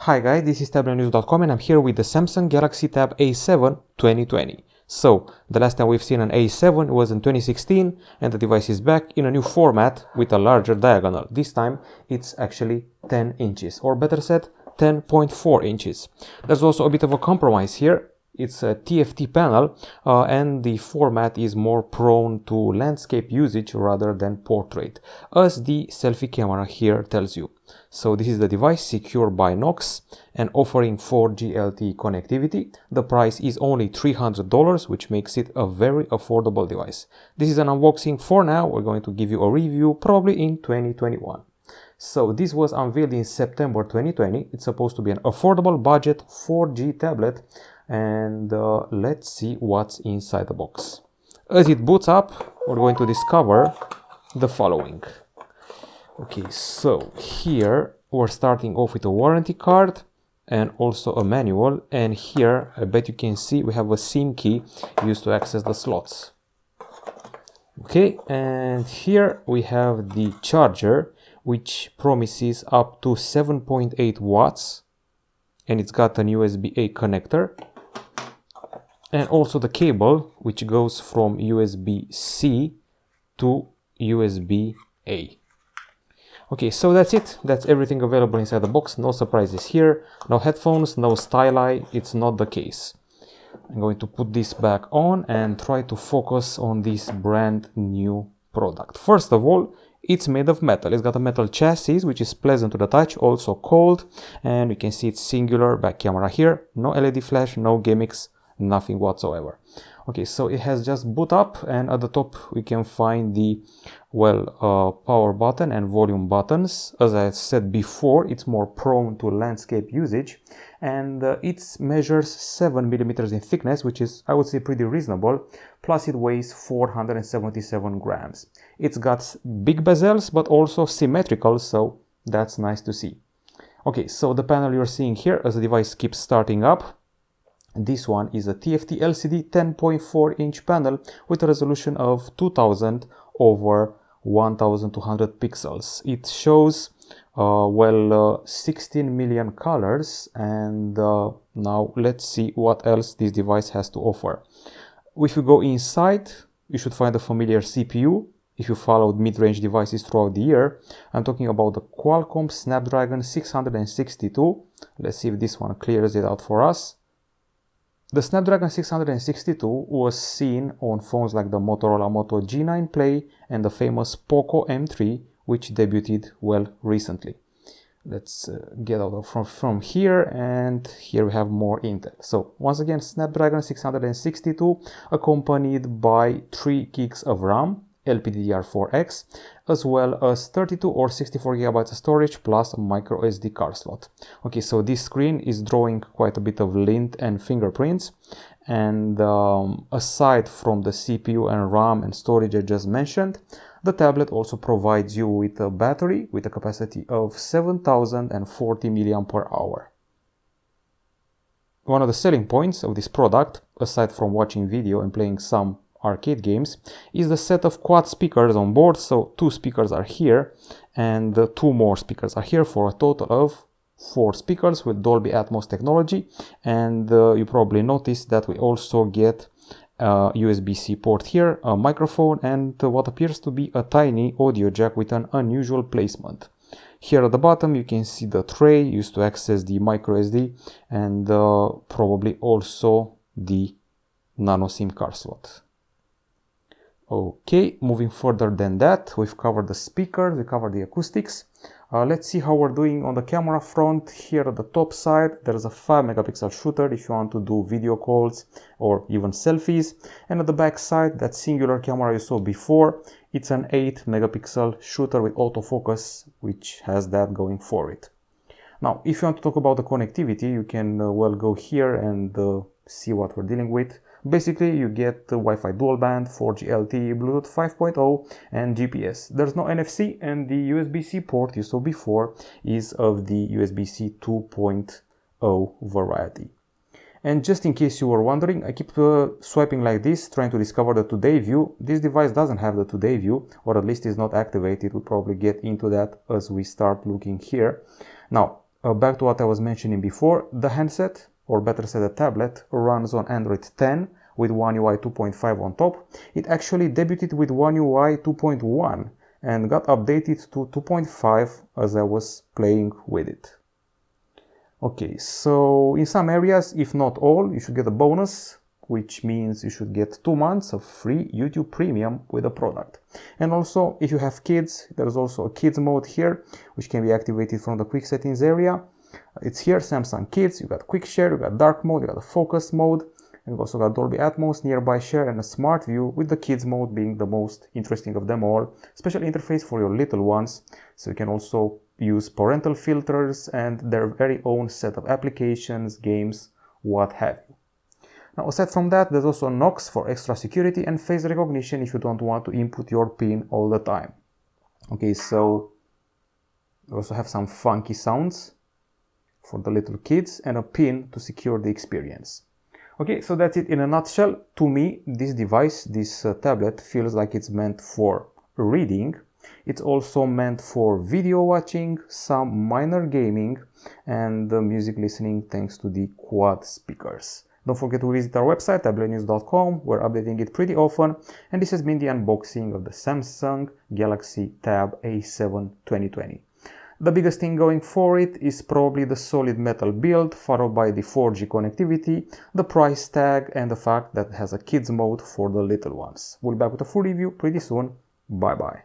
Hi guys, this is Tablet-News.com and I'm here with the Samsung Galaxy Tab A7 2020. So, the last time we've seen an A7 was in 2016 and the device is back in a new format with a larger diagonal. This time it's actually 10 inches, or better said, 10.4 inches. There's also a bit of a compromise here. It's a TFT panel and the format is more prone to landscape usage rather than portrait, as the selfie camera here tells you. So this is the device, secured by Knox and offering 4G LTE connectivity. The price is only $300, which makes it a very affordable device. This is an unboxing for now. We're going to give you a review probably in 2021. So this was unveiled in September 2020. It's supposed to be an affordable budget 4G tablet, and let's see what's inside the box. As it boots up, we're going to discover the following. Okay, so here we're starting off with a warranty card and also a manual, and here I bet you can see we have a SIM key used to access the slots. Okay, and here we have the charger, which promises up to 7.8 watts, and it's got an USB-A connector, and also the cable, which goes from USB-C to USB-A. Okay, so that's it. That's everything available inside the box. No surprises here. No headphones, no styli. It's not the case. I'm going to put this back on and try to focus on this brand new product. First of all, it's made of metal. It's got a metal chassis, which is pleasant to the touch, also cold. And you can see it's singular back camera here. No LED flash, no gimmicks, nothing whatsoever. Okay, so it has just boot up, and at the top we can find the power button and volume buttons. As I said before, it's more prone to landscape usage, and it measures 7 millimeters in thickness, which is, I would say, pretty reasonable. Plus it weighs 477 grams. It's got big bezels but also symmetrical, so that's nice to see. Okay, so the panel you're seeing here as the device keeps starting up. This one is a TFT LCD 10.4 inch panel with a resolution of 2000 over 1200 pixels. It shows 16 million colors, and now let's see what else this device has to offer. If you go inside, you should find a familiar CPU. If you followed mid-range devices throughout the year, I'm talking about the Qualcomm Snapdragon 662. Let's see if this one clears it out for us. The Snapdragon 662 was seen on phones like the Motorola Moto G9 Play and the famous Poco M3, which debuted recently. Let's get out from here, and here we have more Intel. So once again, Snapdragon 662 accompanied by 3 gigs of RAM, LPDDR4X, as well as 32 or 64 gigabytes of storage plus a microSD card slot. Okay, so this screen is drawing quite a bit of lint and fingerprints, and aside from the CPU and RAM and storage I just mentioned, the tablet also provides you with a battery with a capacity of 7040 mAh. One of the selling points of this product, aside from watching video and playing some arcade games, is the set of quad speakers on board. So 2 speakers are here and 2 more speakers are here for a total of 4 speakers with Dolby Atmos technology. And you probably noticed that we also get a USB-C port here, a microphone, and what appears to be a tiny audio jack with an unusual placement. Here at the bottom you can see the tray used to access the microSD and probably also the nano SIM card slot. Okay, moving further than that, we've covered the speakers, we covered the acoustics. Let's see how we're doing on the camera front. Here at the top side, there's a 5 megapixel shooter if you want to do video calls or even selfies. And at the back side, that singular camera you saw before, it's an 8 megapixel shooter with autofocus, which has that going for it. Now, if you want to talk about the connectivity, you can go here and see what we're dealing with. Basically, you get the Wi-Fi dual band, 4G LTE, Bluetooth 5.0 and GPS. There's no NFC, and the USB-C port you saw before is of the USB-C 2.0 variety. And just in case you were wondering, I keep swiping like this, trying to discover the today view. This device doesn't have the today view, or at least is not activated. We'll probably get into that as we start looking here. Now, back to what I was mentioning before, the handset, or better said the tablet, runs on Android 10 with One UI 2.5 on top. It actually debuted with One UI 2.1 and got updated to 2.5 as I was playing with it. Okay, so in some areas, if not all, you should get a bonus, which means you should get 2 months of free YouTube Premium with the product. And also, if you have kids, there's also a kids mode here, which can be activated from the quick settings area. It's here, Samsung Kids. You got quick share, you got dark mode, you got a focus mode, and you've also got Dolby Atmos, nearby share, and a smart view, with the kids mode being the most interesting of them all. Special interface for your little ones, so you can also use parental filters and their very own set of applications, games, what have you. Now, aside from that, there's also knocks for extra security and face recognition if you don't want to input your PIN all the time. Okay, so we also have some funky sounds for the little kids and a pin to secure the experience. Okay, so that's it in a nutshell. To me, this device, this tablet, feels like it's meant for reading. It's also meant for video watching, some minor gaming, and music listening thanks to the quad speakers. Don't forget to visit our website, Tablet-News.com. We're updating it pretty often. And this has been the unboxing of the Samsung Galaxy Tab A7 2020. The biggest thing going for it is probably the solid metal build, followed by the 4G connectivity, the price tag, and the fact that it has a kids mode for the little ones. We'll be back with a full review pretty soon. Bye bye.